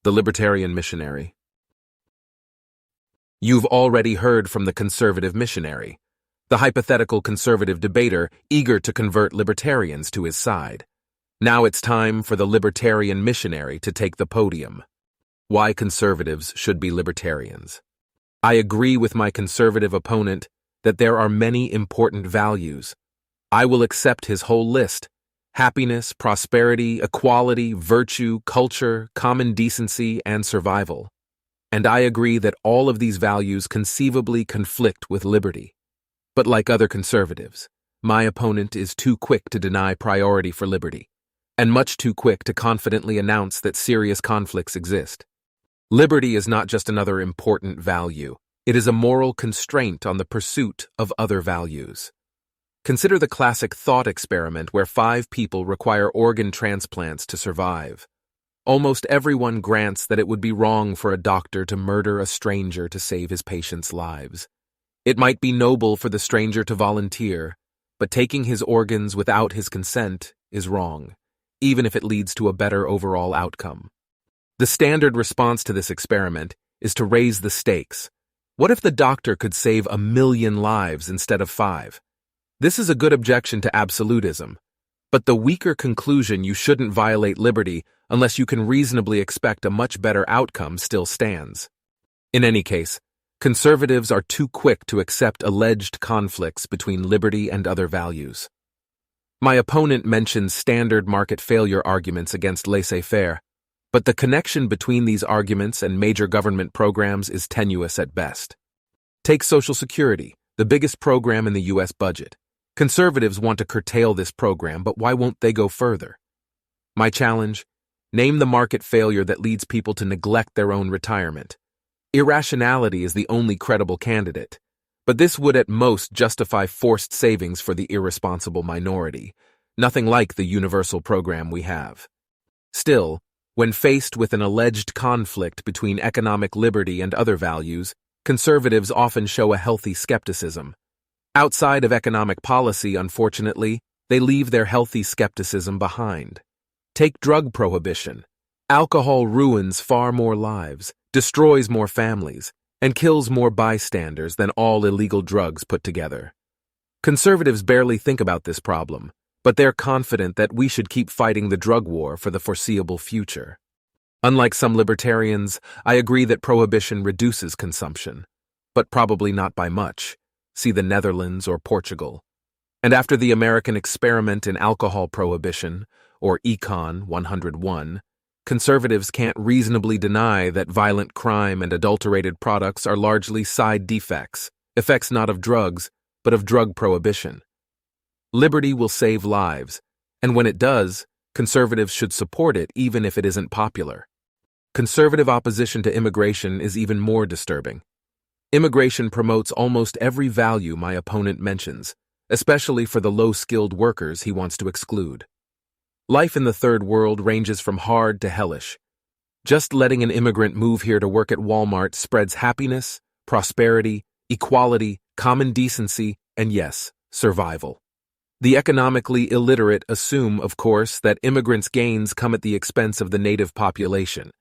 the Libertarian Missionary. You've already heard from the conservative missionary, the hypothetical conservative debater eager to convert libertarians to his side. Now it's time for the Libertarian Missionary to take the podium. Why conservatives should be libertarians. I agree with my conservative opponent that there are many important values. I will accept his whole list: happiness, prosperity, equality, virtue, culture, common decency, and survival. And I agree that all of these values conceivably conflict with liberty. But like other conservatives, my opponent is too quick to deny priority for liberty, and much too quick to confidently announce that serious conflicts exist. Liberty is not just another important value, it is a moral constraint on the pursuit of other values. Consider the classic thought experiment where 5 people require organ transplants to survive. Almost everyone grants that it would be wrong for a doctor to murder a stranger to save his patients' lives. It might be noble for the stranger to volunteer, but taking his organs without his consent is wrong, even if it leads to a better overall outcome. The standard response to this experiment is to raise the stakes. What if the doctor could save 1 million lives instead of 5? This is a good objection to absolutism, but the weaker conclusion you shouldn't violate liberty unless you can reasonably expect a much better outcome still stands. In any case, conservatives are too quick to accept alleged conflicts between liberty and other values. My opponent mentions standard market failure arguments against laissez-faire, but the connection between these arguments and major government programs is tenuous at best. Take Social Security, the biggest program in the U.S. budget. Conservatives want to curtail this program, but why won't they go further? My challenge: name the market failure that leads people to neglect their own retirement. Irrationality is the only credible candidate, but this would at most justify forced savings for the irresponsible minority, nothing like the universal program we have. Still, when faced with an alleged conflict between economic liberty and other values, conservatives often show a healthy skepticism. Outside of economic policy, unfortunately, they leave their healthy skepticism behind. Take drug prohibition. Alcohol ruins far more lives, destroys more families, and kills more bystanders than all illegal drugs put together. Conservatives barely think about this problem, but they're confident that we should keep fighting the drug war for the foreseeable future. Unlike some libertarians, I agree that prohibition reduces consumption, but probably not by much. See the Netherlands or Portugal. And after the American experiment in alcohol prohibition, or Econ 101, conservatives can't reasonably deny that violent crime and adulterated products are largely side defects, effects not of drugs, but of drug prohibition. Liberty will save lives, and when it does, conservatives should support it even if it isn't popular. Conservative opposition to immigration is even more disturbing. Immigration promotes almost every value my opponent mentions, especially for the low-skilled workers he wants to exclude. Life in the third world ranges from hard to hellish. Just letting an immigrant move here to work at Walmart spreads happiness, prosperity, equality, common decency, and yes, survival. The economically illiterate assume, of course, that immigrants' gains come at the expense of the native population.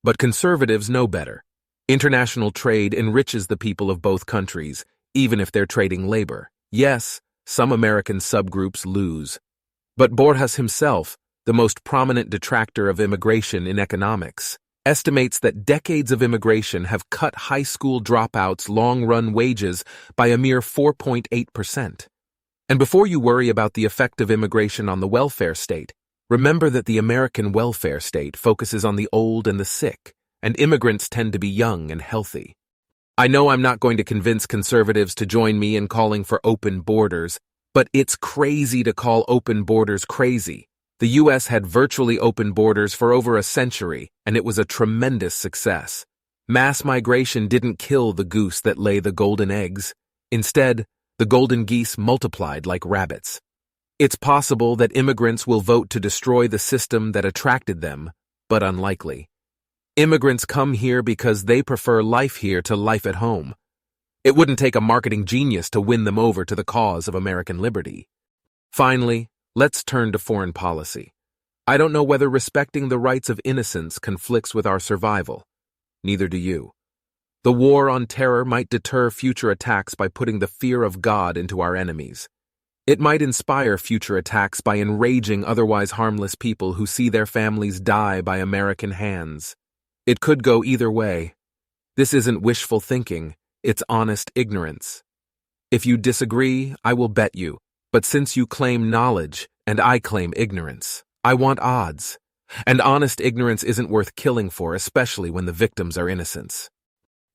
But conservatives know better. International trade enriches the people of both countries, even if they're trading labor. Yes, some American subgroups lose. But Borjas himself, the most prominent detractor of immigration in economics, estimates that decades of immigration have cut high school dropouts' long-run wages by a mere 4.8%. And before you worry about the effect of immigration on the welfare state, remember that the American welfare state focuses on the old and the sick, and immigrants tend to be young and healthy. I know I'm not going to convince conservatives to join me in calling for open borders, but it's crazy to call open borders crazy. The U.S. had virtually open borders for over a century, and it was a tremendous success. Mass migration didn't kill the goose that lay the golden eggs. Instead, the golden geese multiplied like rabbits. It's possible that immigrants will vote to destroy the system that attracted them, but unlikely. Immigrants come here because they prefer life here to life at home. It wouldn't take a marketing genius to win them over to the cause of American liberty. Finally, let's turn to foreign policy. I don't know whether respecting the rights of innocence conflicts with our survival. Neither do you. The war on terror might deter future attacks by putting the fear of God into our enemies. It might inspire future attacks by enraging otherwise harmless people who see their families die by American hands. It could go either way. This isn't wishful thinking, it's honest ignorance. If you disagree, I will bet you, but since you claim knowledge and I claim ignorance, I want odds. And honest ignorance isn't worth killing for, especially when the victims are innocents.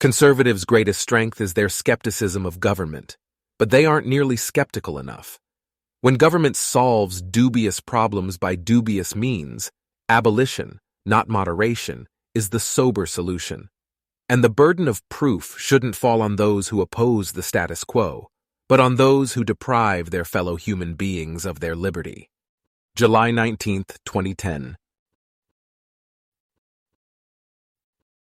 Conservatives' greatest strength is their skepticism of government, but they aren't nearly skeptical enough. When government solves dubious problems by dubious means, abolition, not moderation, is the sober solution. And the burden of proof shouldn't fall on those who oppose the status quo, but on those who deprive their fellow human beings of their liberty. July 19, 2010.